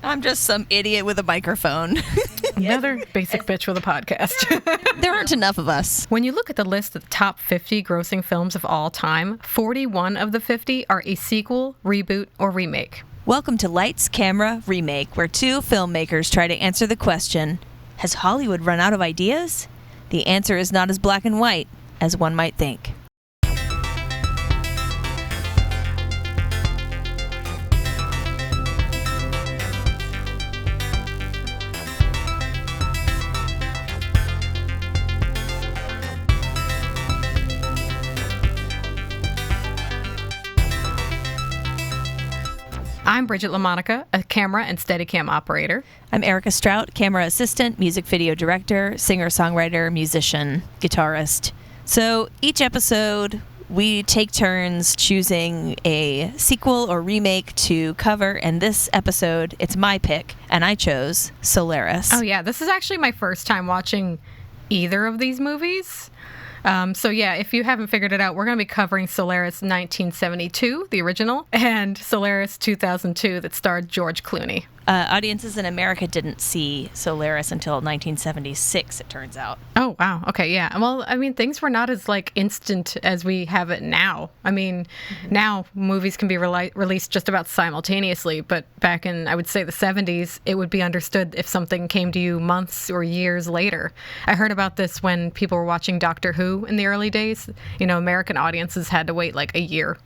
I'm just some idiot with a microphone. Another basic bitch with a podcast. There aren't enough of us. When you look at the list of the top 50 grossing films of all time, 41 of the 50 are a sequel, reboot, or remake. Welcome to Lights, Camera, Remake, where two filmmakers try to answer the question, has Hollywood run out of ideas? The answer is not as black and white as one might think. I'm Bridget LaMonica, a camera and Steadicam operator. I'm Erica Strout, camera assistant, music video director, singer-songwriter, musician, guitarist. So each episode, we take turns choosing a sequel or remake to cover, and this episode, it's my pick, and I chose Solaris. Oh yeah, this is actually my first time watching either of these movies. So yeah, if you haven't figured it out, we're going to be covering Solaris 1972, the original, and Solaris 2002 that starred George Clooney. Audiences in America didn't see Solaris until 1976, it turns out. Oh, wow. Okay, yeah. Well, I mean, things were not as, instant as we have it now. I mean, now movies can be released just about simultaneously, but back in, I would say, the 70s, it would be understood if something came to you months or years later. I heard about this when people were watching Doctor Who in the early days. You know, American audiences had to wait a year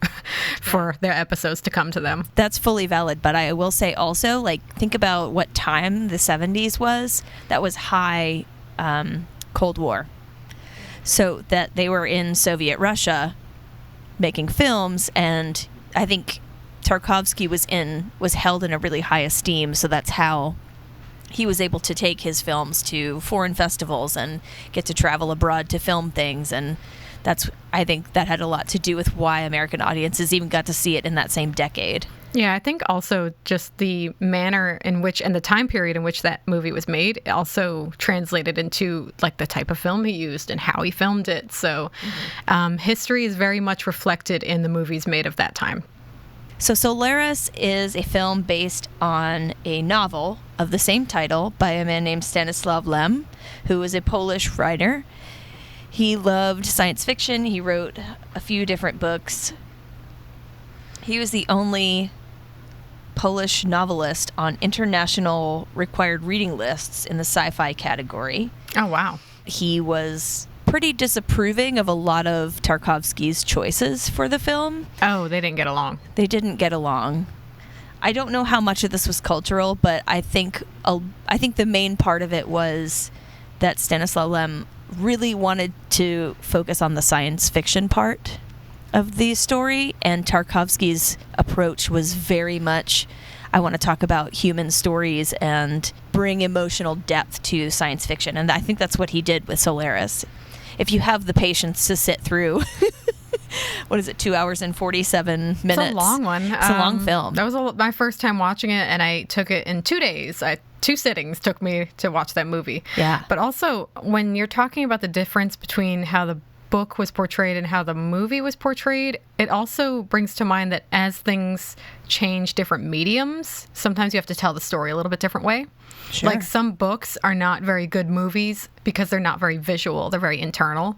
for their episodes to come to them. That's fully valid, but I will say also, think about what time the 70s was. That was high Cold War. So that they were in Soviet Russia making films, and I think Tarkovsky was held in a really high esteem, so that's how he was able to take his films to foreign festivals and get to travel abroad to film things, and I think that had a lot to do with why American audiences even got to see it in that same decade. Yeah, I think also just the manner in which and the time period in which that movie was made also translated into the type of film he used and how he filmed it. So history is very much reflected in the movies made of that time. So Solaris is a film based on a novel of the same title by a man named Stanislaw Lem, who is a Polish writer. He loved science fiction. He wrote a few different books. He was the only Polish novelist on international required reading lists in the sci-fi category. Oh, wow. He was pretty disapproving of a lot of Tarkovsky's choices for the film. Oh, they didn't get along. They didn't get along. I don't know how much of this was cultural, but I think the main part of it was that Stanislaw Lem really wanted to focus on the science fiction part of the story, and Tarkovsky's approach was very much, I want to talk about human stories and bring emotional depth to science fiction, and I think that's what he did with Solaris. If you have the patience to sit through, 2 hours and 47 minutes? It's a long one. It's a long film. That was my first time watching it, and I took it in 2 days. 2 sittings took me to watch that movie. Yeah. But also, when you're talking about the difference between how the book was portrayed and how the movie was portrayed, it also brings to mind that as things change different mediums, sometimes you have to tell the story a little bit different way. Sure. Some books are not very good movies because they're not very visual, they're very internal.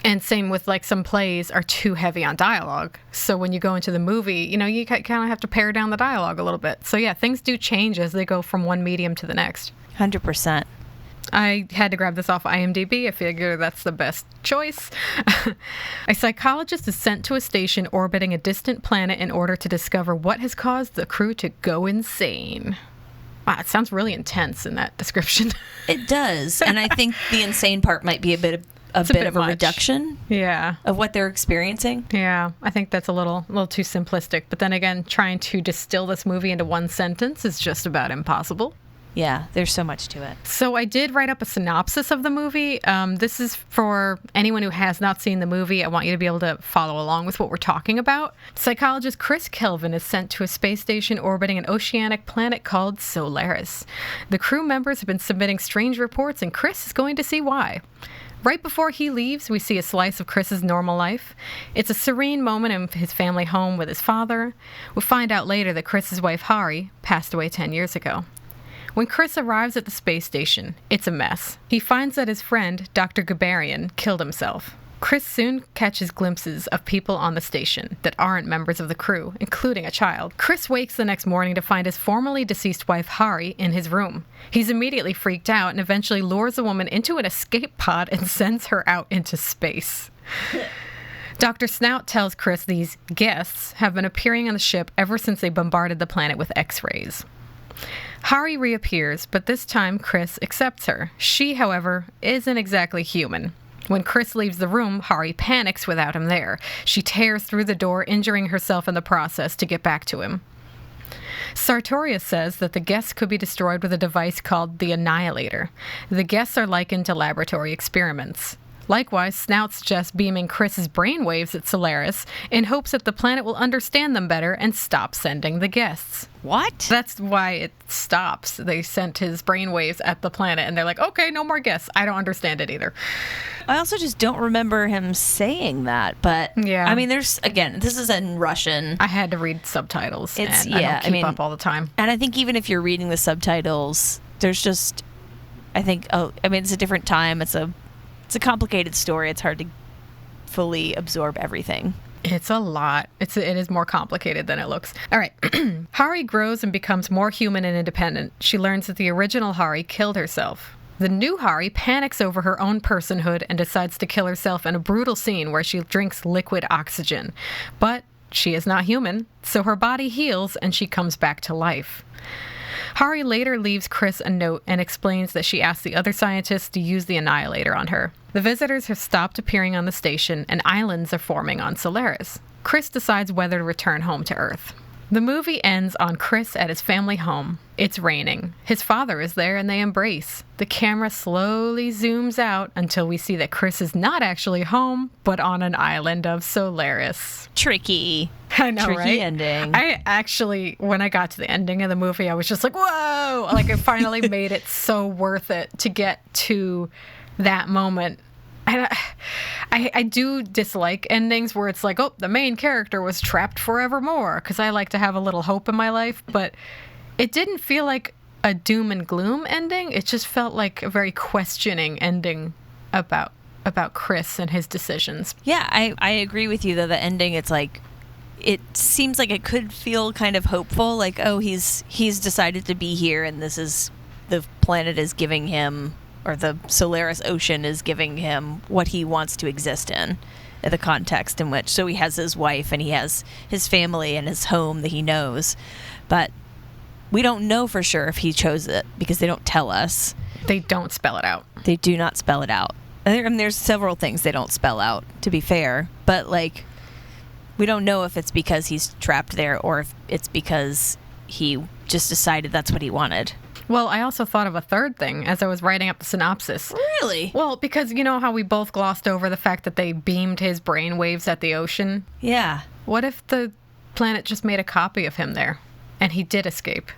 And same with some plays are too heavy on dialogue. So when you go into the movie, you kind of have to pare down the dialogue a little bit. So yeah, things do change as they go from one medium to the next. 100%. I had to grab this off IMDb. I figure that's the best choice. A psychologist is sent to a station orbiting a distant planet in order to discover what has caused the crew to go insane. Wow, it sounds really intense in that description. It does. And I think the insane part might be a bit of a reduction of what they're experiencing. Yeah, I think that's a little too simplistic. But then again, trying to distill this movie into one sentence is just about impossible. Yeah, there's so much to it. So I did write up a synopsis of the movie. This is for anyone who has not seen the movie. I want you to be able to follow along with what we're talking about. Psychologist Chris Kelvin is sent to a space station orbiting an oceanic planet called Solaris. The crew members have been submitting strange reports, and Chris is going to see why. Right before he leaves, we see a slice of Chris's normal life. It's a serene moment in his family home with his father. We'll find out later that Chris's wife, Hari, passed away 10 years ago. When Chris arrives at the space station, it's a mess. He finds that his friend, Dr. Gabarian, killed himself. Chris soon catches glimpses of people on the station that aren't members of the crew, including a child. Chris wakes the next morning to find his formerly deceased wife, Hari, in his room. He's immediately freaked out and eventually lures the woman into an escape pod and sends her out into space. Dr. Snout tells Chris these guests have been appearing on the ship ever since they bombarded the planet with X-rays. Hari reappears, but this time Chris accepts her. She, however, isn't exactly human. When Chris leaves the room, Hari panics without him there. She tears through the door, injuring herself in the process to get back to him. Sartorius says that the guests could be destroyed with a device called the Annihilator. The guests are likened to laboratory experiments. Likewise, Snout suggests beaming Chris's brainwaves at Solaris in hopes that the planet will understand them better and stop sending the guests. What? That's why it stops. They sent his brainwaves at the planet, and they're like, okay, no more guests. I don't understand it either. I also just don't remember him saying that, but yeah. I mean, this is in Russian. I had to read subtitles, and I don't keep up all the time. And I think even if you're reading the subtitles, there's just, it's a different time. It's a complicated story. It's hard to fully absorb everything. It's a lot. It is more complicated than it looks. All right. Hari grows and becomes more human and independent. She learns that the original Hari killed herself. The new Hari panics over her own personhood and decides to kill herself in a brutal scene where she drinks liquid oxygen. But she is not human, so her body heals and she comes back to life. Hari later leaves Chris a note and explains that she asked the other scientists to use the Annihilator on her. The visitors have stopped appearing on the station, and islands are forming on Solaris. Chris decides whether to return home to Earth. The movie ends on Chris at his family home. It's raining. His father is there, and they embrace. The camera slowly zooms out until we see that Chris is not actually home, but on an island of Solaris. Tricky. I know, Tricky right? ending. I actually, when I got to the ending of the movie, I was just like, whoa! Like, it finally made it so worth it to get to that moment. And I do dislike endings where it's like, oh, the main character was trapped forevermore, because I like to have a little hope in my life, but it didn't feel like a doom and gloom ending. It just felt like a very questioning ending about Chris and his decisions. Yeah, I agree with you, though. The ending, it's like, it seems like it could feel kind of hopeful, like, oh, he's decided to be here, and this is, the planet is giving him, or the Solaris Ocean is giving him what he wants to exist in, the context in which, so he has his wife and he has his family and his home that he knows, but we don't know for sure if he chose it because they don't tell us. They don't spell it out. They do not spell it out. And there's several things they don't spell out, to be fair, but like, we don't know if it's because he's trapped there or if it's because he just decided that's what he wanted. Well, I also thought of a third thing as I was writing up the synopsis. Really? Well, because you know how we both glossed over the fact that they beamed his brainwaves at the ocean? Yeah. What if the planet just made a copy of him there and he did escape?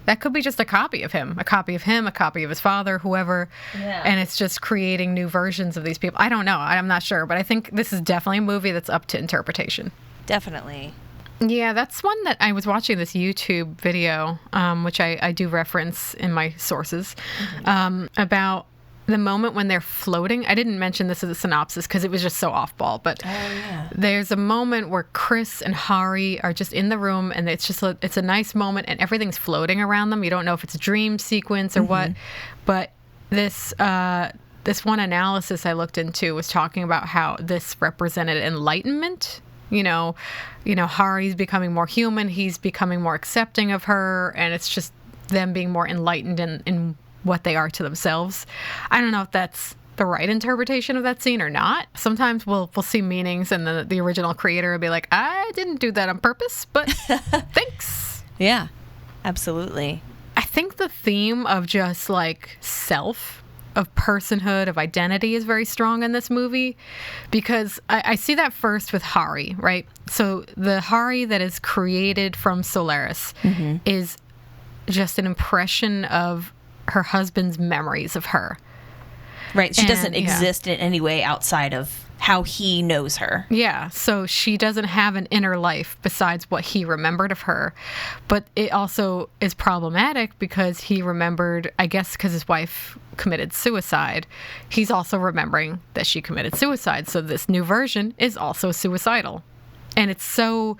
That could be just a copy of him, a copy of his father, whoever, and it's just creating new versions of these people. I don't know. I'm not sure, but I think this is definitely a movie that's up to interpretation. Definitely. Yeah, that's one that I was watching this YouTube video, which I do reference in my sources, about the moment when they're floating. I didn't mention this as a synopsis because it was just so off-ball, but there's a moment where Chris and Hari are just in the room, and it's a nice moment, and everything's floating around them. You don't know if it's a dream sequence or what, but this one analysis I looked into was talking about how this represented enlightenment. You know, Hari's becoming more human. He's becoming more accepting of her, and it's just them being more enlightened in what they are to themselves. I don't know if that's the right interpretation of that scene or not. Sometimes we'll see meanings, and the original creator will be like, I didn't do that on purpose, but thanks. Yeah, absolutely. I think the theme of just like self, of personhood, of identity is very strong in this movie, because I see that first with Hari, right? So the Hari that is created from Solaris is just an impression of her husband's memories of her. Right. She doesn't exist in any way outside of how he knows her. Yeah, so she doesn't have an inner life besides what he remembered of her. But it also is problematic because he remembered, I guess because his wife committed suicide, he's also remembering that she committed suicide. So this new version is also suicidal. And it's so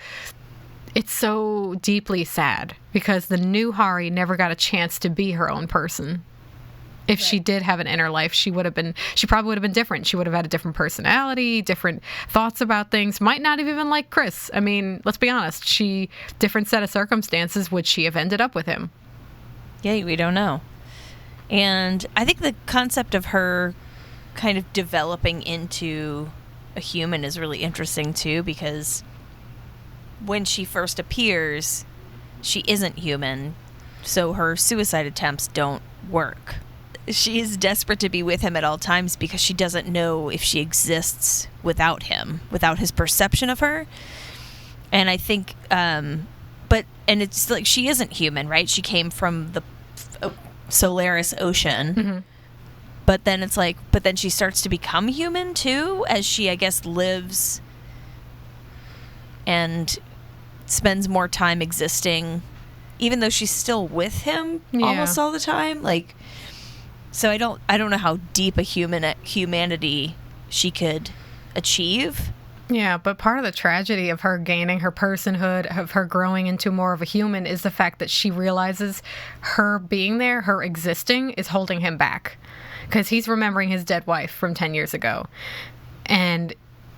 deeply sad because the new Hari never got a chance to be her own person. If she did have an inner life, she probably would have been different. She would have had a different personality, different thoughts about things, might not have even liked Chris. I mean, let's be honest, different set of circumstances, would she have ended up with him? Yeah, we don't know. And I think the concept of her kind of developing into a human is really interesting too, because when she first appears, she isn't human, so her suicide attempts don't work. She is desperate to be with him at all times because she doesn't know if she exists without him, without his perception of her. And I think, and it's like she isn't human, right? She came from the Solaris ocean. Mm-hmm. But then it's like, but then she starts to become human too, as she, I guess, lives and spends more time existing, even though she's still with him almost all the time. Like, so I don't know how deep a humanity she could achieve. Yeah, but part of the tragedy of her gaining her personhood, of her growing into more of a human, is the fact that she realizes her being there, her existing, is holding him back. Because he's remembering his dead wife from 10 years ago. And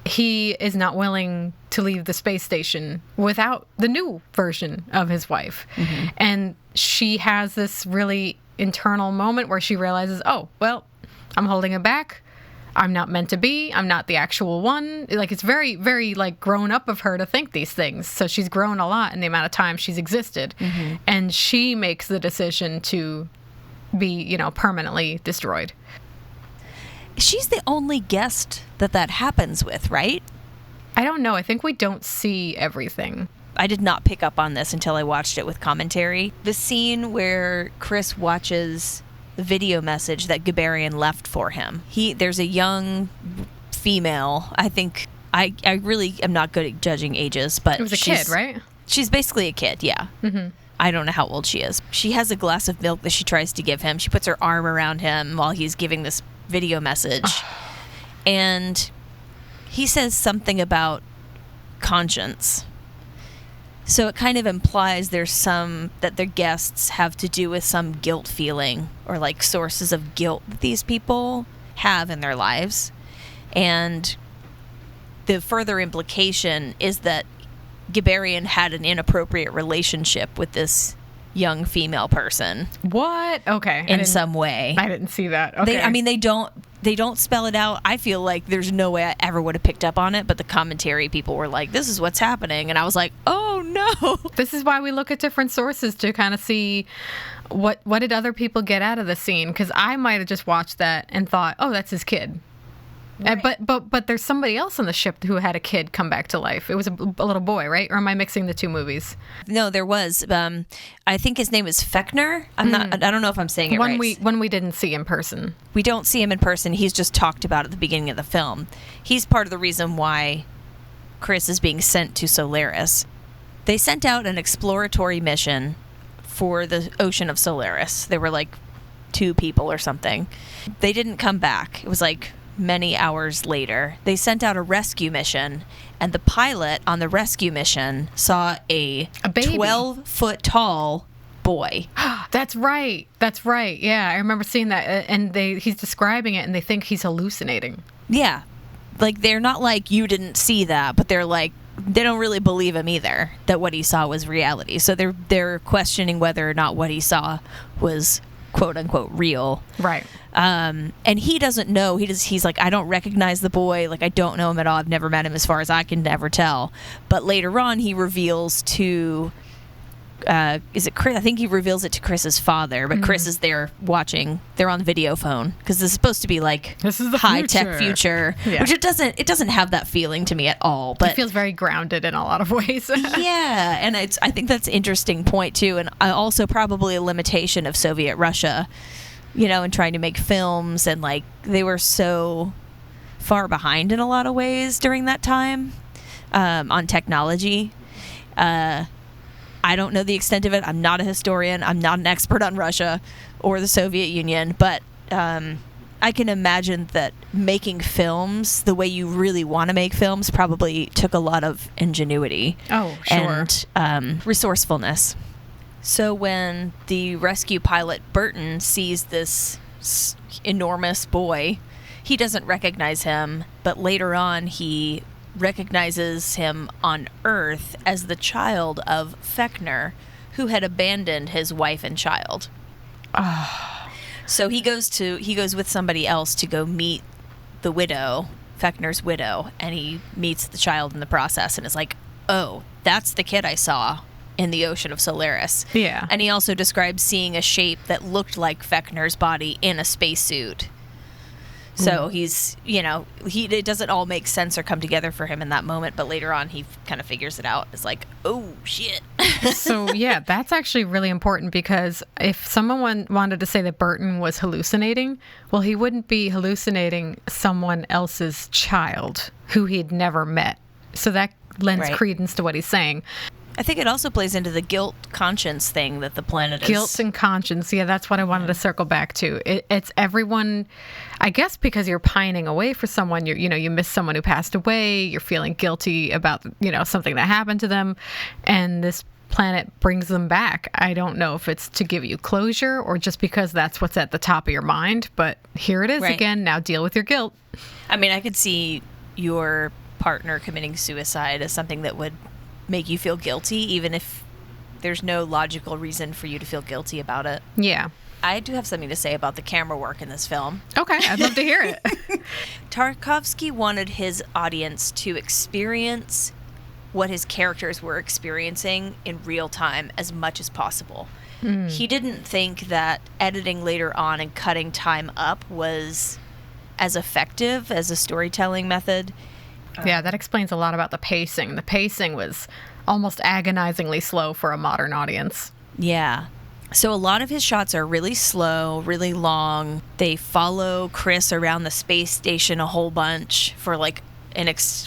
he is not willing to leave the space station without the new version of his wife. Mm-hmm. And she has this really internal moment where she realizes, oh, well, I'm holding him back. I'm not meant to be. I'm not the actual one. Like, it's very, very, like, grown up of her to think these things. So she's grown a lot in the amount of time she's existed. Mm-hmm. And she makes the decision to be, permanently destroyed. She's the only guest that happens with, right? I don't know. I think we don't see everything. I did not pick up on this until I watched it with commentary. The scene where Chris watches the video message that Gabarian left for him. There's a young female. I think I really am not good at judging ages, but it was a kid, right? She's basically a kid, yeah. Mm-hmm. I don't know how old she is. She has a glass of milk that she tries to give him. She puts her arm around him while he's giving this video message. And he says something about conscience. So it kind of implies that their guests have to do with some guilt feeling or like sources of guilt that these people have in their lives. And the further implication is that Gabarian had an inappropriate relationship with this young female person. What? Okay. In some way. I didn't see that. Okay. They don't spell it out. I feel like there's no way I ever would have picked up on it, but the commentary people were like, this is what's happening. And I was like, oh no. This is why we look at different sources to kind of see what did other people get out of the scene? Because I might have just watched that and thought, oh, that's his kid. Right. But there's somebody else on the ship who had a kid come back to life. It was a little boy, right? Or am I mixing the two movies? No, there was. I think his name is Fechner. I don't know if I'm saying it right. When we didn't see in person. We don't see him in person. He's just talked about at the beginning of the film. He's part of the reason why Chris is being sent to Solaris. They sent out an exploratory mission for the ocean of Solaris. There were like 2 people or something. They didn't come back. It was like many hours later. They sent out a rescue mission, and the pilot on the rescue mission saw a 12-foot tall boy. That's right. Yeah, I remember seeing that. And he's describing it, and they think he's hallucinating. Yeah. Like, they're not like, you didn't see that, but they're like, they don't really believe him either, that what he saw was reality. So they're questioning whether or not what he saw was quote-unquote real. Right. And he doesn't know. He's like, I don't recognize the boy. Like, I don't know him at all. I've never met him as far as I can never tell. But later on, he reveals to... is it Chris? I think he reveals it to Chris's father, but Chris is there watching. They're on the video phone because this is supposed to be like this is the high-tech future, yeah. Which it doesn't have that feeling to me at all. But it feels very grounded in a lot of ways. Yeah, and I think that's an interesting point too, and also probably a limitation of Soviet Russia, in trying to make films, and like they were so far behind in a lot of ways during that time on technology. I don't know the extent of it. I'm not a historian. I'm not an expert on Russia or the Soviet Union, but I can imagine that making films the way you really want to make films probably took a lot of ingenuity. Oh, sure. And resourcefulness. So when the rescue pilot Burton sees this enormous boy, he doesn't recognize him, but later on he recognizes him on Earth as the child of Fechner, who had abandoned his wife and child. So he goes with somebody else to go meet the widow, Fechner's widow, and he meets the child in the process and is like, oh, that's the kid I saw in the ocean of Solaris. Yeah. And he also describes seeing a shape that looked like Fechner's body in a spacesuit. So he's, it doesn't all make sense or come together for him in that moment, but later on he kind of figures it out. It's like, oh, shit. So, yeah, that's actually really important, because if someone wanted to say that Burton was hallucinating, well, he wouldn't be hallucinating someone else's child who he'd never met. So that lends credence to what he's saying. I think it also plays into the guilt conscience thing that the planet is. Guilt and conscience. Yeah, that's what I wanted to circle back to. It's everyone, I guess, because you're pining away for someone, you miss someone who passed away, you're feeling guilty about, something that happened to them, and this planet brings them back. I don't know if it's to give you closure or just because that's what's at the top of your mind, but here it is again. Now deal with your guilt. I mean, I could see your partner committing suicide as something that would make you feel guilty, even if there's no logical reason for you to feel guilty about it. Yeah. I do have something to say about the camera work in this film. Okay, I'd love to hear it. Tarkovsky wanted his audience to experience what his characters were experiencing in real time as much as possible. He didn't think that editing later on and cutting time up was as effective as a storytelling method. Yeah, that explains a lot about the pacing. The pacing was almost agonizingly slow for a modern audience. Yeah. So a lot of his shots are really slow, really long. They follow Chris around the space station a whole bunch for like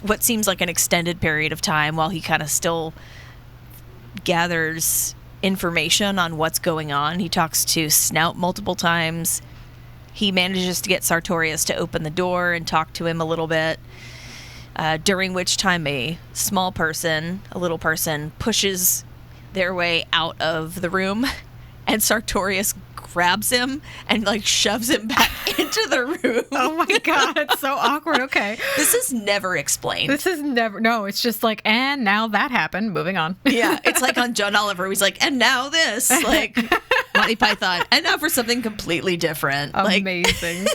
what seems like an extended period of time while he kind of still gathers information on what's going on. He talks to Snout multiple times. He manages to get Sartorius to open the door and talk to him a little bit. During which time a little person, pushes their way out of the room, and Sartorius grabs him and shoves him back into the room. Oh my God, it's so awkward. Okay. This is never explained. No, it's just like, and now that happened, moving on. Yeah, it's like on John Oliver, he's like, and now this, like Monty Python, and now for something completely different. Amazing.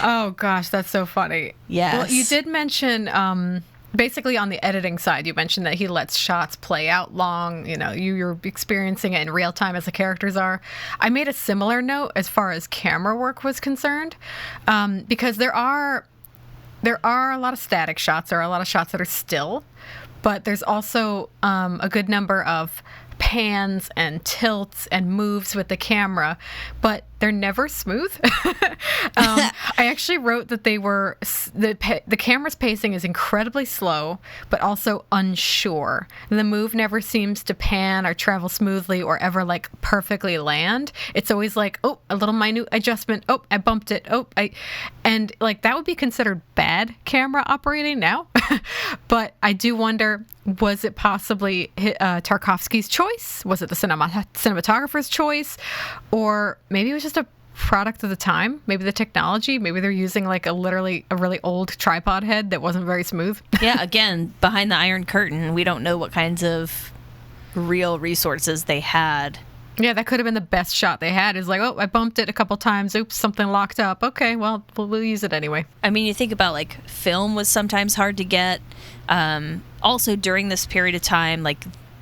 Oh gosh, that's so funny. Yes. Well, you did mention, basically on the editing side, you mentioned that he lets shots play out long. You're experiencing it in real time as the characters are. I made a similar note as far as camera work was concerned, because there are a lot of static shots. There are a lot of shots that are still, but there's also a good number of pans and tilts and moves with the camera, but they're never smooth. I actually wrote that the camera's pacing is incredibly slow, but also unsure. The move never seems to pan or travel smoothly or ever perfectly land. It's always like, oh, a little minute adjustment. Oh, I bumped it. And that would be considered bad camera operating now. But I do wonder, was it possibly Tarkovsky's choice? Was it the cinematographer's choice? Or maybe it was just a product of the time, maybe the technology, maybe they're using a really old tripod head that wasn't very smooth. Yeah, again, behind the Iron Curtain, we don't know what kinds of real resources they had. Yeah, that could have been the best shot they had, is I bumped it a couple times, oops, something locked up, okay, well, we'll use it anyway. I mean, you think about film was sometimes hard to get. Also during this period of time,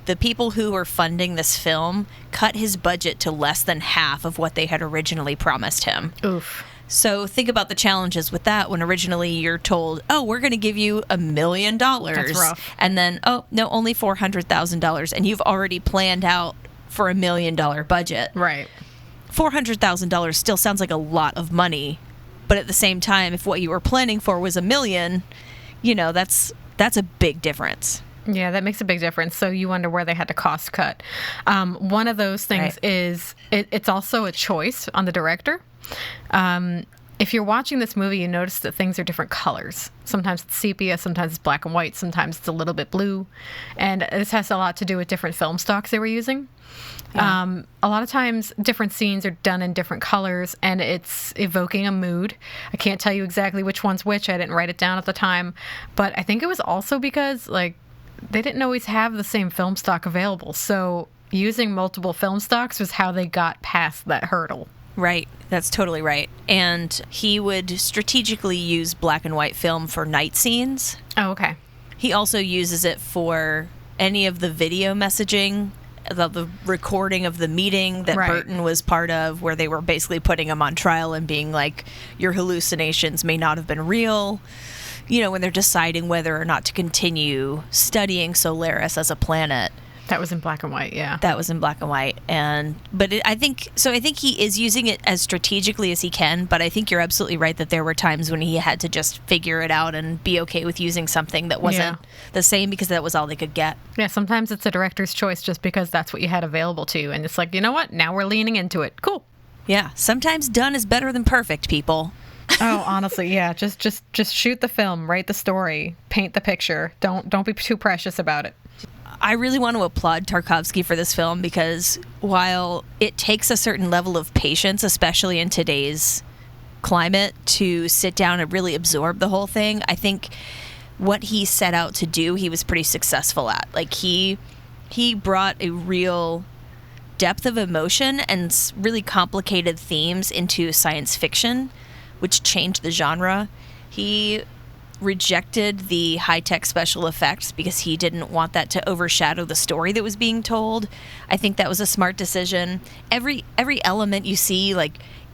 the people who were funding this film cut his budget to less than half of what they had originally promised him. Oof. So think about the challenges with that when originally you're told, oh, we're going to give you $1 million. That's rough. And then, oh, no, only $400,000. And you've already planned out for $1 million budget. Right. $400,000 still sounds like a lot of money But at the same time, if what you were planning for was $1 million, that's a big difference. Yeah, that makes a big difference. So you wonder where they had to cost cut. One of those things is it's also a choice on the director. If you're watching this movie, you notice that things are different colors. Sometimes it's sepia, sometimes it's black and white, sometimes it's a little bit blue. And this has a lot to do with different film stocks they were using. Yeah. A lot of times different scenes are done in different colors and it's evoking a mood. I can't tell you exactly which one's which. I didn't write it down at the time. But I think it was also because they didn't always have the same film stock available. So using multiple film stocks was how they got past that hurdle. Right. That's totally right. And he would strategically use black and white film for night scenes. Oh, okay. He also uses it for any of the video messaging, the recording of the meeting that Burton was part of, where they were basically putting him on trial and being like, your hallucinations may not have been real. When they're deciding whether or not to continue studying Solaris as a planet. That was in black and white, yeah. That was in black and white. I think he is using it as strategically as he can, but I think you're absolutely right that there were times when he had to just figure it out and be okay with using something that wasn't the same because that was all they could get. Yeah, sometimes it's a director's choice just because that's what you had available to you. And it's like, you know what? Now we're leaning into it. Cool. Yeah, sometimes done is better than perfect, people. Oh, honestly, yeah. Just shoot the film, write the story, paint the picture. Don't be too precious about it. I really want to applaud Tarkovsky for this film because while it takes a certain level of patience, especially in today's climate, to sit down and really absorb the whole thing, I think what he set out to do, he was pretty successful at. He brought a real depth of emotion and really complicated themes into science fiction, which changed the genre. He rejected the high-tech special effects because he didn't want that to overshadow the story that was being told. I think that was a smart decision. Every element you see,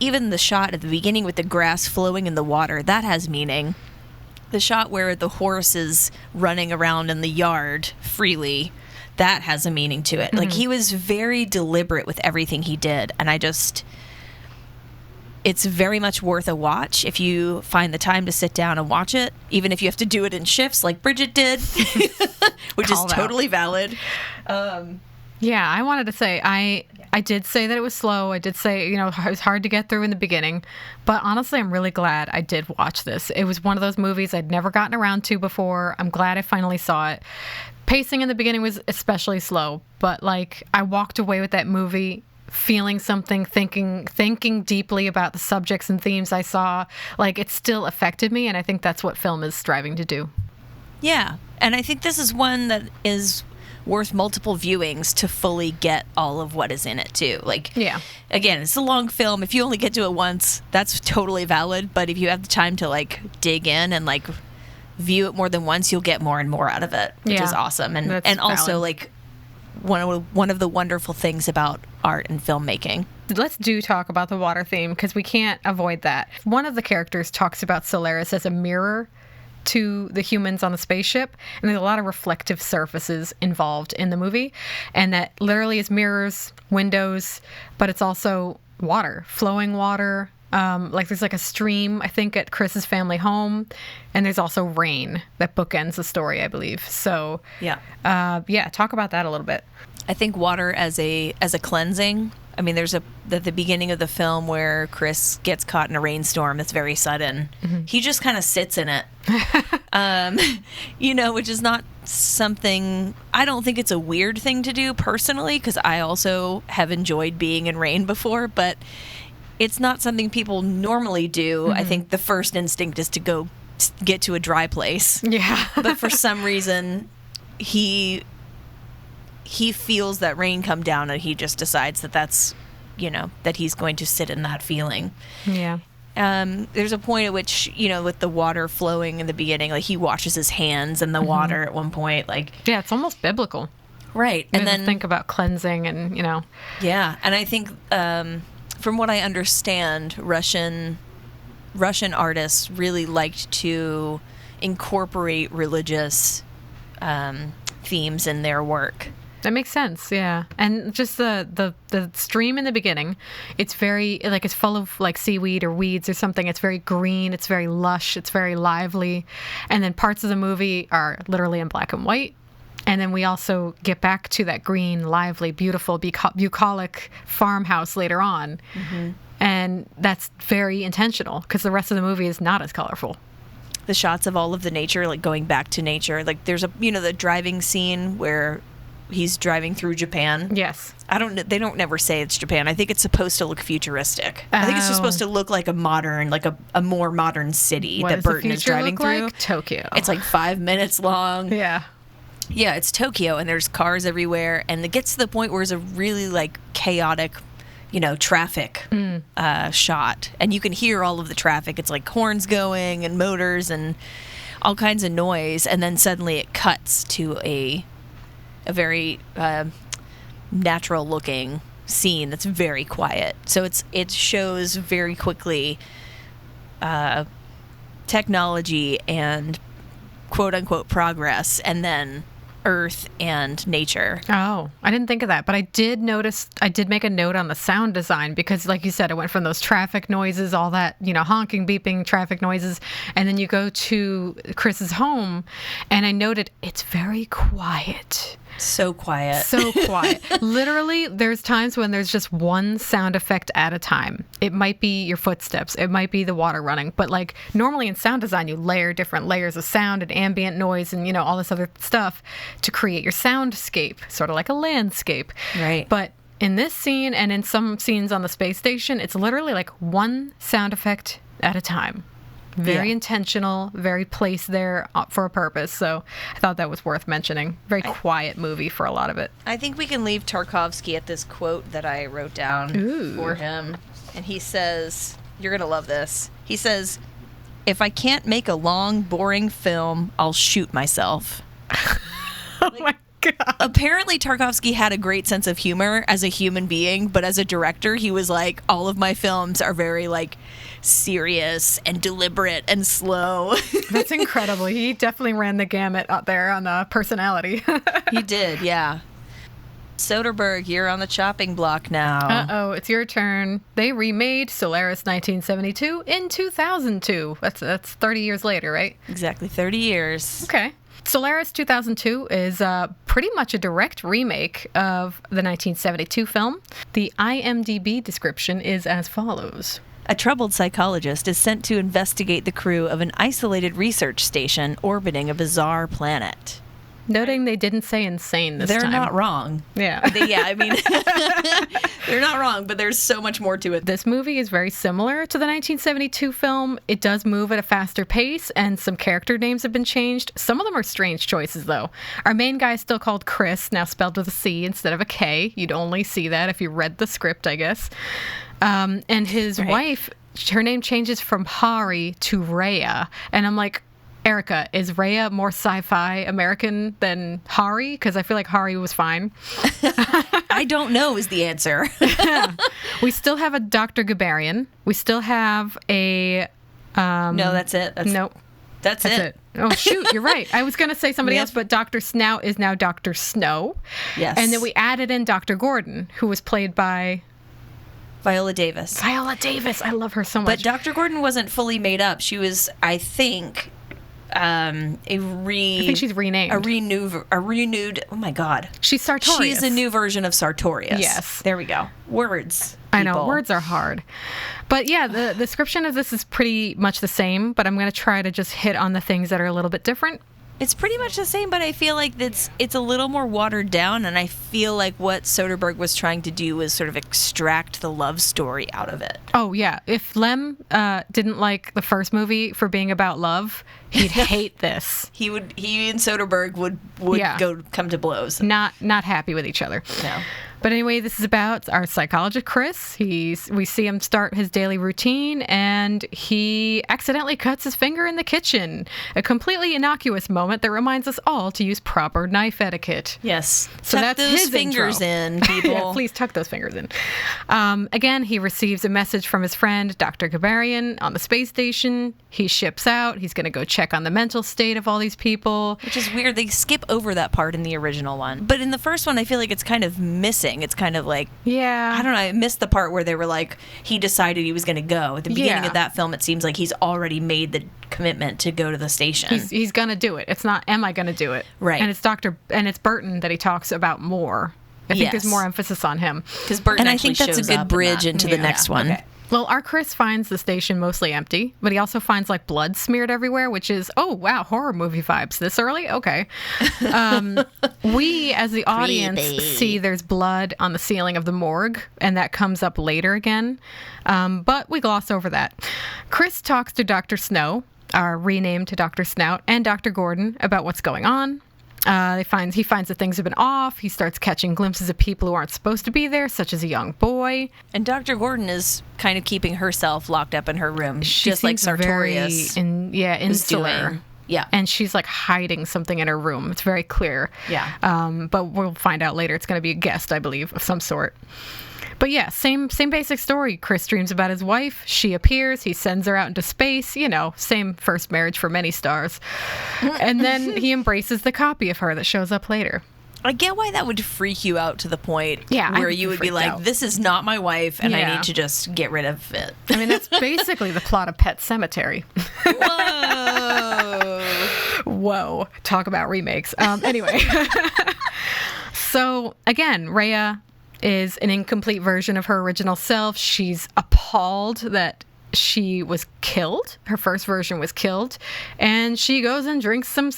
even the shot at the beginning with the grass flowing in the water, that has meaning. The shot where the horse is running around in the yard freely, that has a meaning to it. Mm-hmm. He was very deliberate with everything he did, and it's very much worth a watch if you find the time to sit down and watch it, even if you have to do it in shifts like Bridget did, which is totally valid. Yeah, I wanted to say, I did say that it was slow. I did say, it was hard to get through in the beginning. But honestly, I'm really glad I did watch this. It was one of those movies I'd never gotten around to before. I'm glad I finally saw it. Pacing in the beginning was especially slow. But, I walked away with that movie feeling something, thinking deeply about the subjects and themes I saw. It still affected me, and I think that's what film is striving to do. Yeah, and I think this is one that is worth multiple viewings to fully get all of what is in it, too. Again, it's a long film. If you only get to it once, that's totally valid, but if you have the time to, dig in and, view it more than once, you'll get more and more out of it, which is awesome. And also, one of the wonderful things about art and filmmaking. Let's talk about the water theme, because we can't avoid that. One of the characters talks about Solaris as a mirror to the humans on the spaceship, and there's a lot of reflective surfaces involved in the movie, and that literally is mirrors, windows, but it's also water, flowing water. There's a stream, I think, at Chris's family home, and there's also rain that bookends the story, I believe. So talk about that a little bit. I think water as a cleansing. I mean, there's at the beginning of the film where Chris gets caught in a rainstorm that's very sudden. Mm-hmm. He just kind of sits in it, which is not something. I don't think it's a weird thing to do personally, because I also have enjoyed being in rain before, but it's not something people normally do. Mm-hmm. I think the first instinct is to go get to a dry place. Yeah. But for some reason, he feels that rain come down, and he just decides that's, that he's going to sit in that feeling. Yeah. There's a point at which, with the water flowing in the beginning, he washes his hands in the water at one point. Yeah, it's almost biblical. Right. And then think about cleansing and, Yeah. And I think, from what I understand, Russian artists really liked to incorporate religious themes in their work. That makes sense, yeah. And just the stream in the beginning, it's very, like, it's full of, like, seaweed or weeds or something. It's very green, it's very lush, it's very lively. And then parts of the movie are literally in black and white. And then we also get back to that green, lively, beautiful, bucolic farmhouse later on. Mm-hmm. And that's very intentional because the rest of the movie is not as colorful. The shots of all of the nature, like going back to nature. Like there's the driving scene where he's driving through Japan. Yes. They don't never say it's Japan. I think it's supposed to look futuristic. I think it's just supposed to look like a modern, like a more modern city that Burton is driving through. Like? Tokyo. It's like 5 minutes long. Yeah. Yeah, it's Tokyo, and there's cars everywhere, and it gets to the point where it's a really, like, chaotic, traffic shot. And you can hear all of the traffic. It's like horns going and motors and all kinds of noise, and then suddenly it cuts to a very natural-looking scene that's very quiet. So it shows very quickly technology and quote-unquote progress, and then earth and nature. Oh, I didn't think of that, but I did make a note on the sound design because, like you said, it went from those traffic noises, all that, honking, beeping traffic noises, and then you go to Chris's home, and I noted it's very quiet. So quiet. So quiet. Literally, there's times when there's just one sound effect at a time. It might be your footsteps. It might be the water running. But like normally in sound design, you layer different layers of sound and ambient noise and, all this other stuff to create your soundscape, sort of like a landscape. Right. But in this scene and in some scenes on the space station, it's literally like one sound effect at a time. Very intentional, very placed there for a purpose. So I thought that was worth mentioning. Very quiet movie for a lot of it. I think we can leave Tarkovsky at this quote that I wrote down for him. And he says, you're going to love this. He says, "If I can't make a long, boring film, I'll shoot myself." Oh my God. Apparently Tarkovsky had a great sense of humor as a human being, but as a director, he was like, all of my films are very, like, serious and deliberate and slow. That's incredible. He definitely ran the gamut out there on personality. He did, yeah. Soderbergh, you're on the chopping block now. Uh-oh, it's your turn. They remade Solaris 1972 in 2002. That's 30 years later, right? Exactly, 30 years. Okay. Solaris 2002 is pretty much a direct remake of the 1972 film. The IMDb description is as follows. A troubled psychologist is sent to investigate the crew of an isolated research station orbiting a bizarre planet. Noting they didn't say insane this time. They're not wrong. Yeah. They're not wrong, but there's so much more to it. This movie is very similar to the 1972 film. It does move at a faster pace, and some character names have been changed. Some of them are strange choices, though. Our main guy is still called Chris, now spelled with a C instead of a K. You'd only see that if you read the script, I guess. And his wife, her name changes from Hari to Rhea. And I'm like, Erica, is Rhea more sci-fi American than Hari? Because I feel like Hari was fine. I don't know is the answer. We still have a Dr. Gabarian. We still have a... no, that's it. Nope. That's it. Oh, shoot, you're right. I was going to say somebody else, but Dr. Snout is now Dr. Snow. Yes. And then we added in Dr. Gordon, who was played by... Viola Davis. Viola Davis. I love her so much. But Dr. Gordon wasn't fully made up. She was, I think... I think she's renamed. A renewed. Oh my God. She's Sartorius. She's a new version of Sartorius. Yes. There we go. Words. I know words are hard, but yeah, the description of this is pretty much the same. But I'm going to try to just hit on the things that are a little bit different. It's pretty much the same, but I feel like it's a little more watered down, and I feel like what Soderbergh was trying to do was sort of extract the love story out of it. Oh, yeah. If Lem didn't like the first movie for being about love, he'd hate this. He and Soderbergh would come to blows. Not happy with each other. No. But anyway, this is about our psychologist, Chris. We see him start his daily routine, and he accidentally cuts his finger in the kitchen. A completely innocuous moment that reminds us all to use proper knife etiquette. Yes. So tuck that's those his fingers intro. in, people. Yeah, please tuck those fingers in. Again, he receives a message from his friend, Dr. Gabarian, on the space station. He ships out. He's going to go check on the mental state of all these people. Which is weird. They skip over that part in the original one. But in the first one, I feel like it's kind of missing. It's kind of like, Yeah. I don't know, I missed the part where they were like, he decided he was going to go. At the beginning of that film, it seems like he's already made the commitment to go to the station. He's going to do it. It's not, am I going to do it? Right. And it's Burton that he talks about more. I think there's more emphasis on him. Because Burton actually shows up. And I think that's a good bridge into the next one. Okay. Well, our Chris finds the station mostly empty, but he also finds like blood smeared everywhere, which is, oh, wow, horror movie vibes this early? Okay. We, as the audience, see there's blood on the ceiling of the morgue, and that comes up later again. But we gloss over that. Chris talks to Dr. Snow, renamed to Dr. Snout, and Dr. Gordon about what's going on. He finds that things have been off. He starts catching glimpses of people who aren't supposed to be there, such as a young boy. And Dr. Gordon is kind of keeping herself locked up in her room, just like Sartorius. Insular. Yeah. And she's like hiding something in her room. It's very clear. Yeah. But we'll find out later. It's going to be a guest, I believe, of some sort. But yeah, same basic story. Chris dreams about his wife. She appears. He sends her out into space. You know, same first marriage for many stars. And then he embraces the copy of her that shows up later. I get why that would freak you out to the point where you would be like, this is not my wife, and I need to just get rid of it. I mean, that's basically the plot of Pet Sematary. Whoa. Whoa. Talk about remakes. Anyway. So, again, Rhea is an incomplete version of her original self. She's appalled that she was killed. Her first version was killed, and she goes and drinks some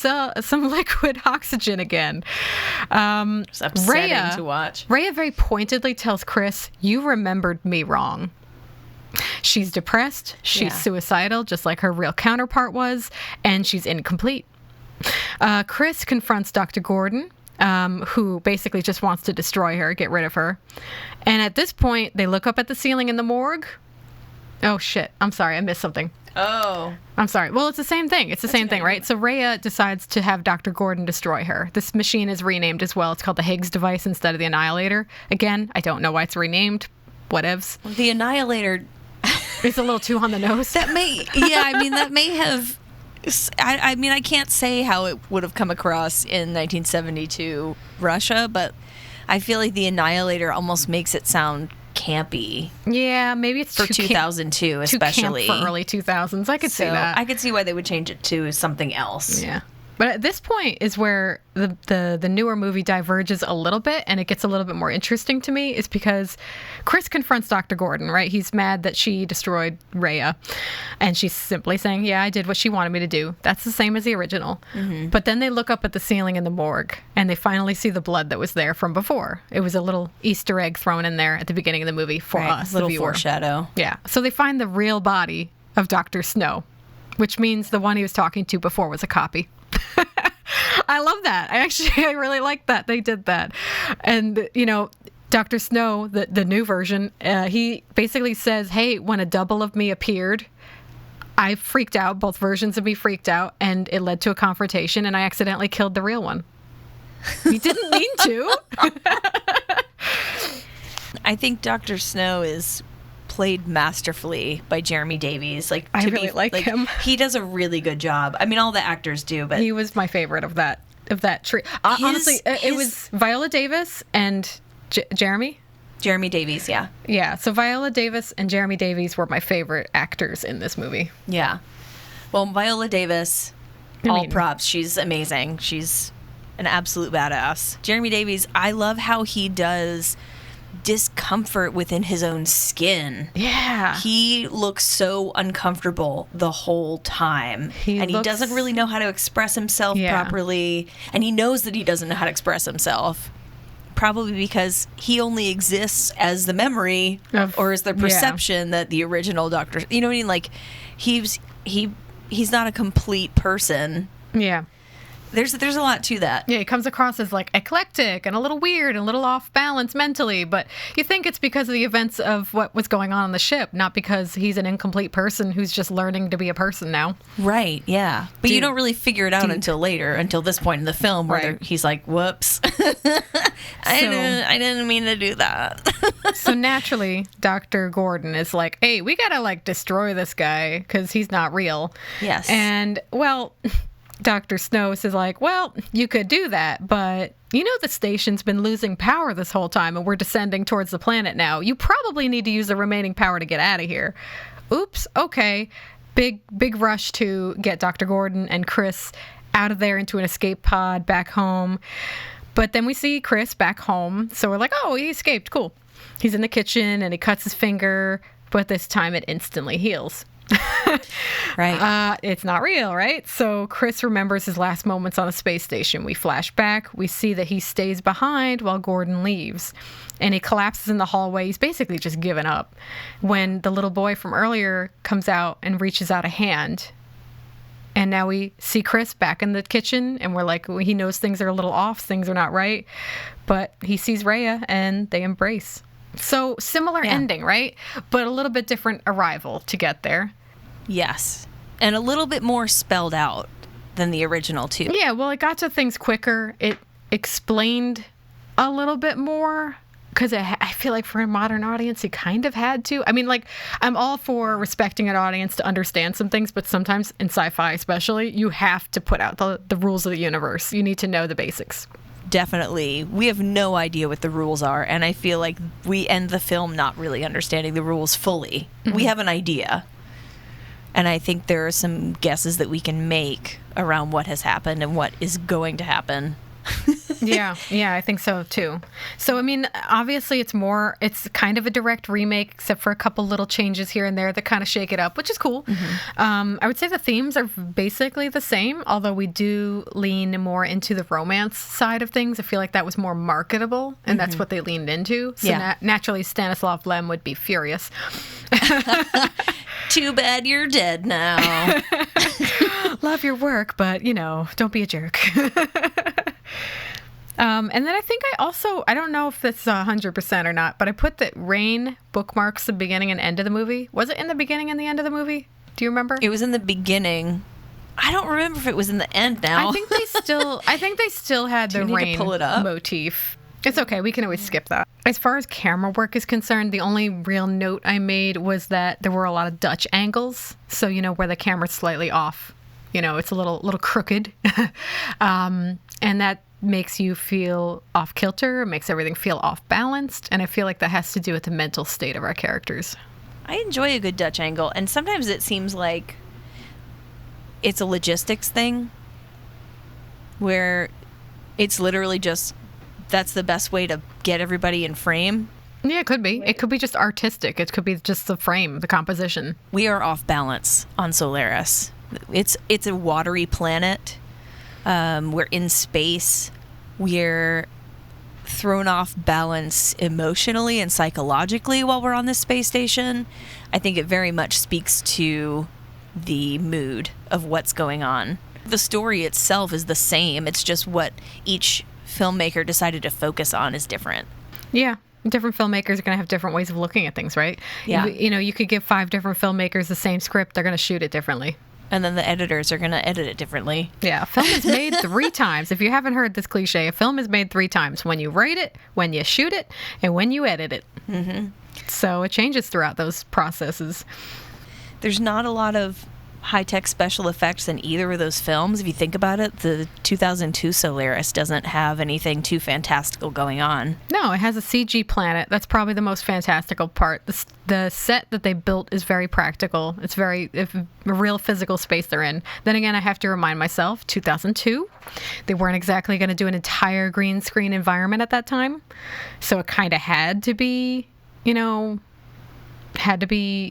liquid oxygen again. It's upsetting to watch. Rhea very pointedly tells Chris, "You remembered me wrong." She's depressed. She's suicidal, just like her real counterpart was, and she's incomplete. Chris confronts Dr. Gordon, who basically just wants to destroy her, get rid of her. And at this point, they look up at the ceiling in the morgue. Oh, shit. I'm sorry. I missed something. Oh. I'm sorry. Well, it's the same thing. It's the same thing, right? So Rhea decides to have Dr. Gordon destroy her. This machine is renamed as well. It's called the Higgs device instead of the Annihilator. Again, I don't know why it's renamed. Whatevs. The Annihilator... It's a little too on the nose. That may have... I mean, I can't say how it would have come across in 1972 Russia, but I feel like the Annihilator almost makes it sound campy. Yeah, maybe it's for 2002, especially too camp for early 2000s. I could see that. I could see why they would change it to something else. Yeah. But at this point is where the newer movie diverges a little bit, and it gets a little bit more interesting to me, is because Chris confronts Dr. Gordon, right? He's mad that she destroyed Rhea, and she's simply saying, yeah, I did what she wanted me to do. That's the same as the original. Mm-hmm. But then they look up at the ceiling in the morgue, and they finally see the blood that was there from before. It was a little Easter egg thrown in there at the beginning of the movie for us, little the viewer. Foreshadow. Yeah. So they find the real body of Dr. Snow, which means the one he was talking to before was a copy. I love that. I really like that they did that. And, you know, Dr. Snow, the new version, he basically says, hey, when a double of me appeared, I freaked out. Both versions of me freaked out, and it led to a confrontation, and I accidentally killed the real one. He didn't mean to. I think Dr. Snow is played masterfully by Jeremy Davies. I really like him. He does a really good job. I mean, all the actors do, but he was my favorite of that tree. Honestly, it was Viola Davis and Jeremy Davies. Yeah. Yeah. So Viola Davis and Jeremy Davies were my favorite actors in this movie. Yeah. Well, Viola Davis, all props. She's amazing. She's an absolute badass. Jeremy Davies, I love how he does discomfort within his own skin. Yeah. He looks so uncomfortable the whole time. He doesn't really know how to express himself properly. And he knows that he doesn't know how to express himself. Probably because he only exists as the memory or as the perception that the original Doctor... You know what I mean? Like, he's not a complete person. Yeah. There's a lot to that. Yeah, he comes across as like eclectic and a little weird and a little off balance mentally, but you think it's because of the events of what was going on the ship, not because he's an incomplete person who's just learning to be a person now. Right, yeah. But you don't really figure it out until later, until this point in the film where he's like, whoops. I didn't mean to do that. So naturally, Dr. Gordon is like, hey, we gotta like destroy this guy because he's not real. Yes. And, well... Dr. Snow is like, well, you could do that, but you know the station's been losing power this whole time and we're descending towards the planet now. You probably need to use the remaining power to get out of here. Oops, okay. Big rush to get Dr. Gordon and Chris out of there into an escape pod back home. But then we see Chris back home, so we're like, oh, he escaped, cool. He's in the kitchen and he cuts his finger, but this time it instantly heals. Right. It's not real, right? So Chris remembers his last moments on the space station. We flash back. We see that he stays behind while Gordon leaves. And he collapses in the hallway. He's basically just given up. When the little boy from earlier comes out and reaches out a hand. And now we see Chris back in the kitchen. And we're like, he knows things are a little off. Things are not right. But he sees Rhea and they embrace. So similar ending, right? But a little bit different arrival to get there. Yes. And a little bit more spelled out than the original, too. Yeah, well, it got to things quicker. It explained a little bit more because I feel like for a modern audience, you kind of had to. I mean, like, I'm all for respecting an audience to understand some things, but sometimes in sci-fi especially, you have to put out the rules of the universe. You need to know the basics. Definitely. We have no idea what the rules are, and I feel like we end the film not really understanding the rules fully. Mm-hmm. We have an idea, and I think there are some guesses that we can make around what has happened and what is going to happen. Yeah, I think so too. So, I mean, obviously it's kind of a direct remake, except for a couple little changes here and there that kind of shake it up, which is cool. Mm-hmm. I would say the themes are basically the same, although we do lean more into the romance side of things. I feel like that was more marketable, and that's what they leaned into. So naturally, Stanislav Lem would be furious. Too bad you're dead now. Love your work, but, don't be a jerk. And then I think I don't know if this is 100% or not, but I put that Rain bookmarks the beginning and end of the movie. Was it in the beginning and the end of the movie? Do you remember? It was in the beginning. I don't remember if it was in the end now. I think they still had the Rain motif. It's okay. We can always skip that. As far as camera work is concerned, the only real note I made was that there were a lot of Dutch angles. So, where the camera's slightly off. It's a little crooked. And that makes you feel off kilter, makes everything feel off balanced, and I feel like that has to do with the mental state of our characters. I enjoy a good Dutch angle, and sometimes it seems like it's a logistics thing where it's literally just that's the best way to get everybody in frame. Yeah, it could be. It could be just artistic. It could be just the frame, the composition. We are off balance on Solaris. It's a watery planet. We're in space. We're thrown off balance emotionally and psychologically while we're on this space station. I think it very much speaks to the mood of what's going on. The story itself is the same. It's just what each filmmaker decided to focus on is different. Yeah. Different filmmakers are going to have different ways of looking at things, right? Yeah. You could give 5 different filmmakers the same script. They're going to shoot it differently. And then the editors are going to edit it differently. Yeah, a film is made 3 times. If you haven't heard this cliche, a film is made 3 times. When you write it, when you shoot it, and when you edit it. Mm-hmm. So it changes throughout those processes. There's not a lot of high-tech special effects in either of those films. If you think about it, the 2002 Solaris doesn't have anything too fantastical going on. No, it has a CG planet. That's probably the most fantastical part. The set that they built is very practical. It's a real physical space they're in. Then again, I have to remind myself, 2002, they weren't exactly going to do an entire green screen environment at that time. So it kind of had to be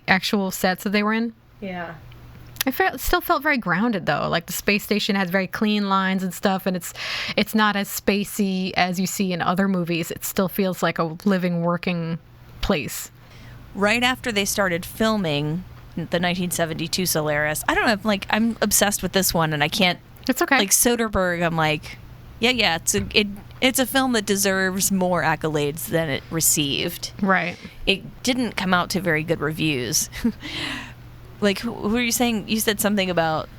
actual sets that they were in. Yeah. It still felt very grounded, though. Like the space station has very clean lines and stuff, and it's not as spacey as you see in other movies. It still feels like a living, working place. Right after they started filming the 1972 Solaris, I don't know, I'm obsessed with this one, and I can't It's okay. Like Soderbergh, I'm like, yeah, it's a film that deserves more accolades than it received. Right. It didn't come out to very good reviews. Like, who were you saying? You said something about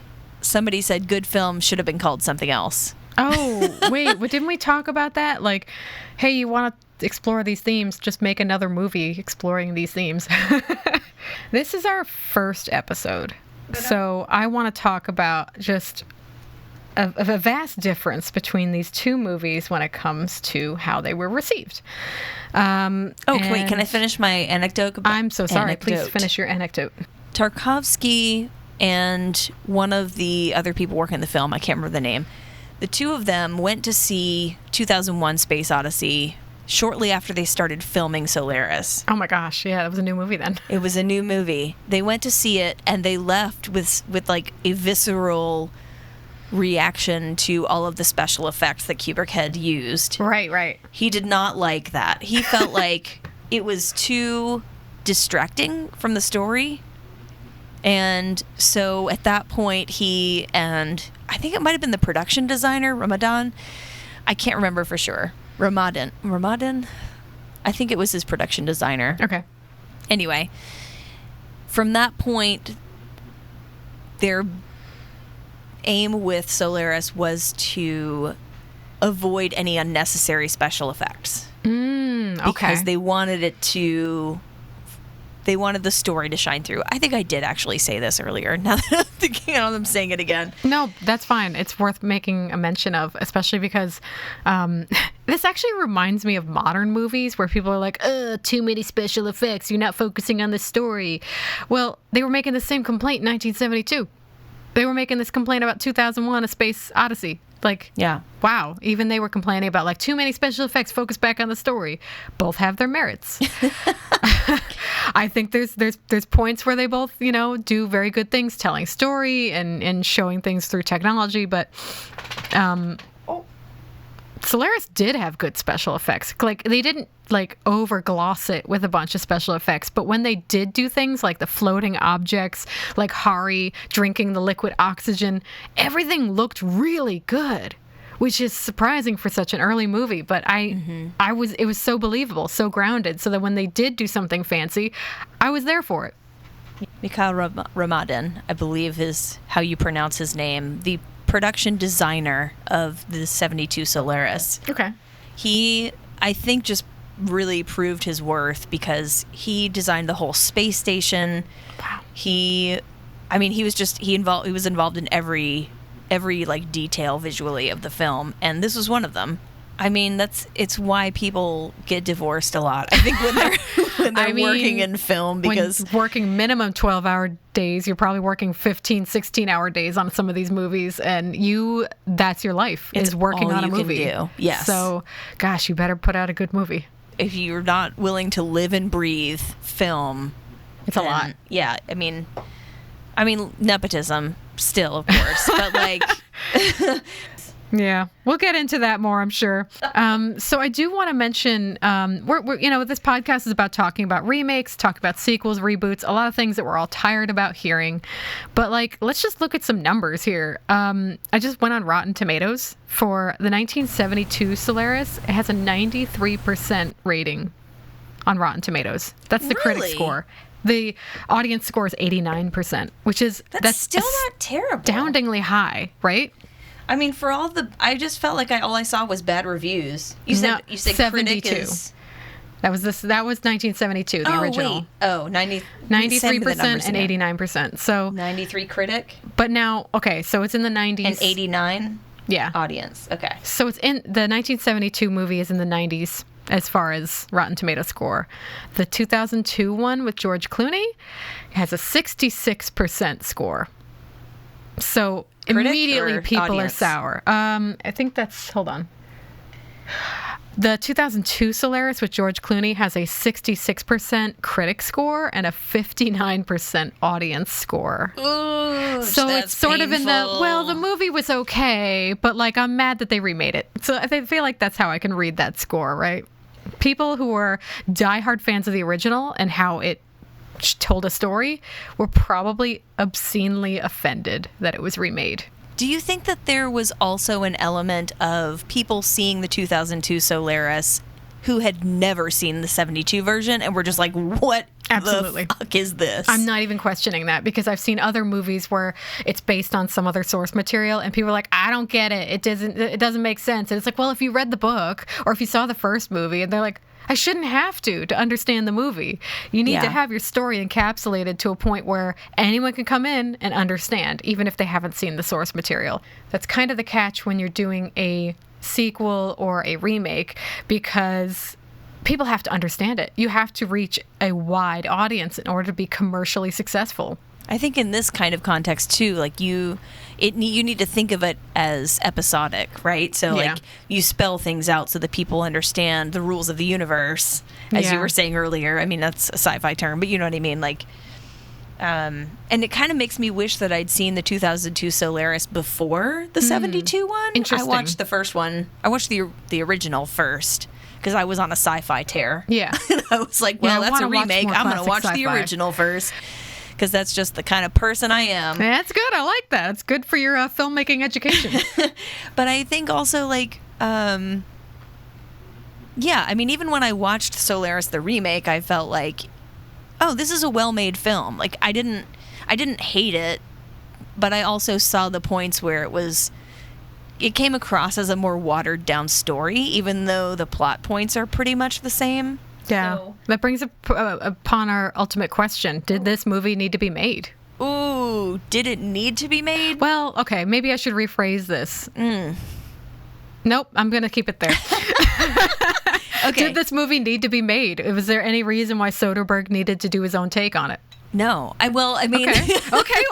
somebody said good film should have been called something else. Oh, wait, didn't we talk about that? Like, hey, you want to explore these themes, just make another movie exploring these themes. This is our first episode. So I want to talk about just a vast difference between these two movies when it comes to how they were received. Wait, can I finish my anecdote? I'm so sorry. Please finish your anecdote. Tarkovsky and one of the other people working the film, I can't remember the name, the two of them went to see 2001 Space Odyssey shortly after they started filming Solaris. Oh my gosh, yeah, that was a new movie then. It was a new movie. They went to see it, and they left with like a visceral reaction to all of the special effects that Kubrick had used. Right. He did not like that. He felt like it was too distracting from the story. And so at that point, he and I think it might have been the production designer, Ramadan. I can't remember for sure. Ramadan? I think it was his production designer. Okay. Anyway, from that point, their aim with Solaris was to avoid any unnecessary special effects. Okay. Because they wanted the story to shine through. I think I did actually say this earlier. Now that I'm thinking of them saying it again. No, that's fine. It's worth making a mention of, especially because this actually reminds me of modern movies where people are like, too many special effects. You're not focusing on the story. Well, they were making the same complaint in 1972. They were making this complaint about 2001, A Space Odyssey. Like, yeah. Wow. Even they were complaining about like too many special effects, focus back on the story. Both have their merits. I think there's points where they both, do very good things, telling story and showing things through technology. But Solaris did have good special effects. Like, they didn't over gloss it with a bunch of special effects, but when they did do things like the floating objects, like Hari drinking the liquid oxygen, everything looked really good, which is surprising for such an early movie. But it was so believable, so grounded, so that when they did do something fancy, I was there for it. Mikhail Ramadan, I believe is how you pronounce his name, the production designer of the 72 Solaris. Okay. He, I think, just really proved his worth because he designed the whole space station. Wow. He was involved in every like detail visually of the film, and this was one of them. I mean, it's why people get divorced a lot, I think, when they're working in film, because when working minimum 12-hour days, you're probably working 15, 16-hour days on some of these movies, and that's your life, is working on a movie. Can do. Yes. So, gosh, you better put out a good movie. If you're not willing to live and breathe film, it's a lot. Yeah, I mean nepotism still, of course, but like yeah, we'll get into that more, I'm sure. So I do want to mention, we're this podcast is about talking about remakes, talk about sequels, reboots, a lot of things that we're all tired about hearing. But let's just look at some numbers here. I just went on Rotten Tomatoes for the 1972 Solaris. It has a 93% rating on Rotten Tomatoes. That's the critic score. The audience score is 89%, which is that's still not terrible. Astoundingly high, right? I mean, for I just felt like all I saw was bad reviews. You said 72. Critic is... That was 1972, the original. Wait. Oh, 93% and 89%. So 93 critic. But now, okay, so it's in the 90s. And 89 yeah. audience. Okay. So it's in the 1972 movie is in the 90s as far as Rotten Tomato score. The 2002 one with George Clooney has a 66% score. So critic immediately people audience? Are sour. I think that's, hold on. The 2002 Solaris with George Clooney has a 66% critic score and a 59% audience score. Ooh, so it's sort of in the movie was okay, but I'm mad that they remade it. So I feel like that's how I can read that score, right? People who were diehard fans of the original and how it told a story were probably obscenely offended that it was remade. Do you think that there was also an element of people seeing the 2002 Solaris who had never seen the 72 version and were just like, what Absolutely. the fuck is this? I'm not even questioning that, because I've seen other movies where it's based on some other source material and people are like, I don't get it. It doesn't make sense. And it's like, well, if you read the book or if you saw the first movie, and they're like, I shouldn't have to understand the movie. You need to have your story encapsulated to a point where anyone can come in and understand, even if they haven't seen the source material. That's kind of the catch when you're doing a sequel or a remake, because people have to understand it. You have to reach a wide audience in order to be commercially successful. I think in this kind of context too, like you need to think of it as episodic, right? So like you spell things out so that people understand the rules of the universe, as you were saying earlier. I mean, that's a sci-fi term, but you know what I mean? Like, and it kind of makes me wish that I'd seen the 2002 Solaris before the 72 one. Interesting. I watched the first one. I watched the original first, because I was on a sci-fi tear. Yeah. And I was like, well, that's a remake. I'm going to watch the original first, because that's just the kind of person I am. That's good. I like that. It's good for your filmmaking education. But I think also, like, I mean, even when I watched Solaris, the remake, I felt like, oh, this is a well-made film. Like, I didn't hate it, but I also saw the points where it came across as a more watered-down story, even though the plot points are pretty much the same. Yeah. So. That brings upon our ultimate question. Did this movie need to be made? Ooh, did it need to be made? Well, okay, maybe I should rephrase this. Nope, I'm going to keep it there. Okay. Did this movie need to be made? Was there any reason why Soderbergh needed to do his own take on it? No. I mean... Okay.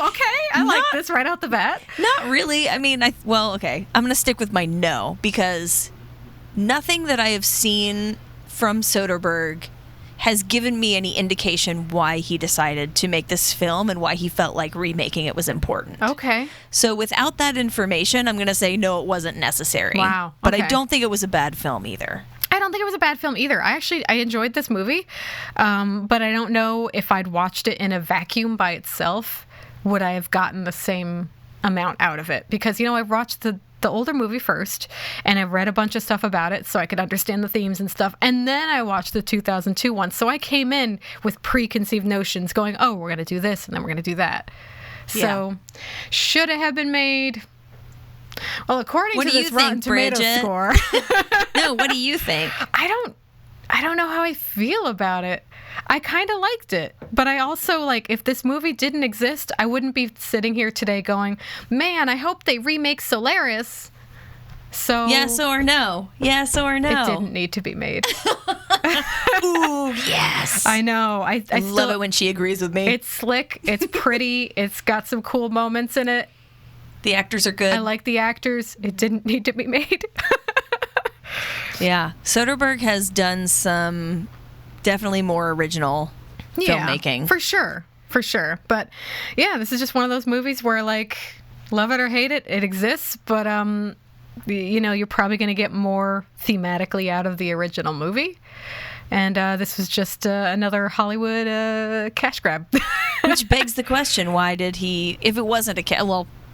I like this right out the bat. Not really. I mean, okay. I'm going to stick with my no, because nothing that I have seen from Soderbergh has given me any indication why he decided to make this film and why he felt like remaking it was important. Okay. So without that information, I'm going to say no, it wasn't necessary. Wow. But I don't think it was a bad film either. I don't think it was a bad film either. I enjoyed this movie, but I don't know if I'd watched it in a vacuum by itself, would I have gotten the same amount out of it? Because, I watched the older movie first, and I read a bunch of stuff about it so I could understand the themes and stuff, and then I watched the 2002 one. So I came in with preconceived notions going, oh, we're going to do this, and then we're going to do that. So, should it have been made? Well, according to this Rotten Tomatoes score... No, what do you think? I don't know how I feel about it. I kind of liked it, but I also, like, if this movie didn't exist, I wouldn't be sitting here today going, man, I hope they remake Solaris. So yes or no? Yes or no? It didn't need to be made. Ooh, yes. I know. I love it when she agrees with me. It's slick. It's pretty. It's got some cool moments in it. The actors are good. I like the actors. It didn't need to be made. Yeah. Soderbergh has done some definitely more original filmmaking. For sure. But yeah, this is just one of those movies where, like, love it or hate it, it exists, but you're probably going to get more thematically out of the original movie. And this was just another Hollywood cash grab. Which begs the question, why did he, if it wasn't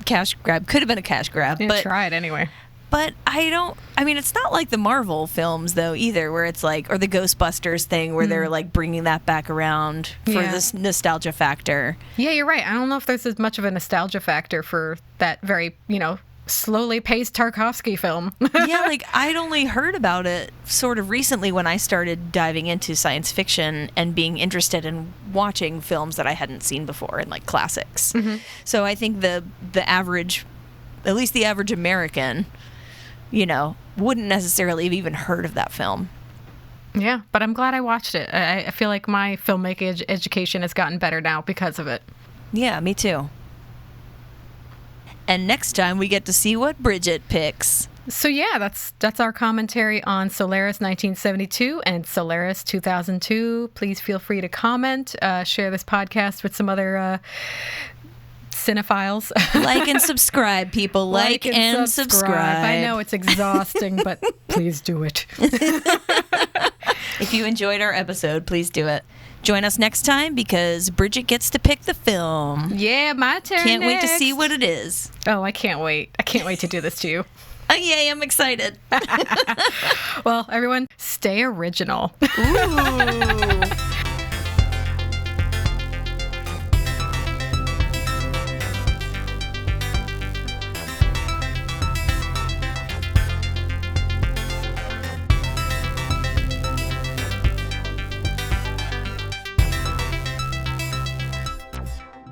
cash grab, could have been a cash grab. But tried anyway. But it's not like the Marvel films, though, either, where it's like, or the Ghostbusters thing, where they're, like, bringing that back around for this nostalgia factor. Yeah, you're right. I don't know if there's as much of a nostalgia factor for that very, slowly paced Tarkovsky film. Yeah, like, I'd only heard about it sort of recently when I started diving into science fiction and being interested in watching films that I hadn't seen before, and, like, classics. Mm-hmm. So I think the average, at least the average American, wouldn't necessarily have even heard of that film. Yeah, but I'm glad I watched it. I feel like my filmmaking education has gotten better now because of it. Yeah, me too. And next time we get to see what Bridget picks. So yeah, that's our commentary on Solaris 1972 and Solaris 2002. Please feel free to comment, share this podcast with some other cinephiles. Like and subscribe, people. Like and subscribe. I know it's exhausting, but please do it. If you enjoyed our episode, please do it. Join us next time because Bridget gets to pick the film. Yeah, my turn. Can't wait to next. see what it is. Oh, I can't wait. I can't wait to do this to you. Oh, yay, I'm excited. Well, everyone, stay original. Ooh.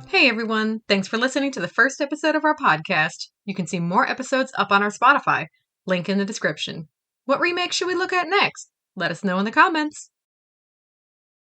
Hey everyone, thanks for listening to the first episode of our podcast. You can see more episodes up on our Spotify, link in the description. What remake should we look at next? Let us know in the comments.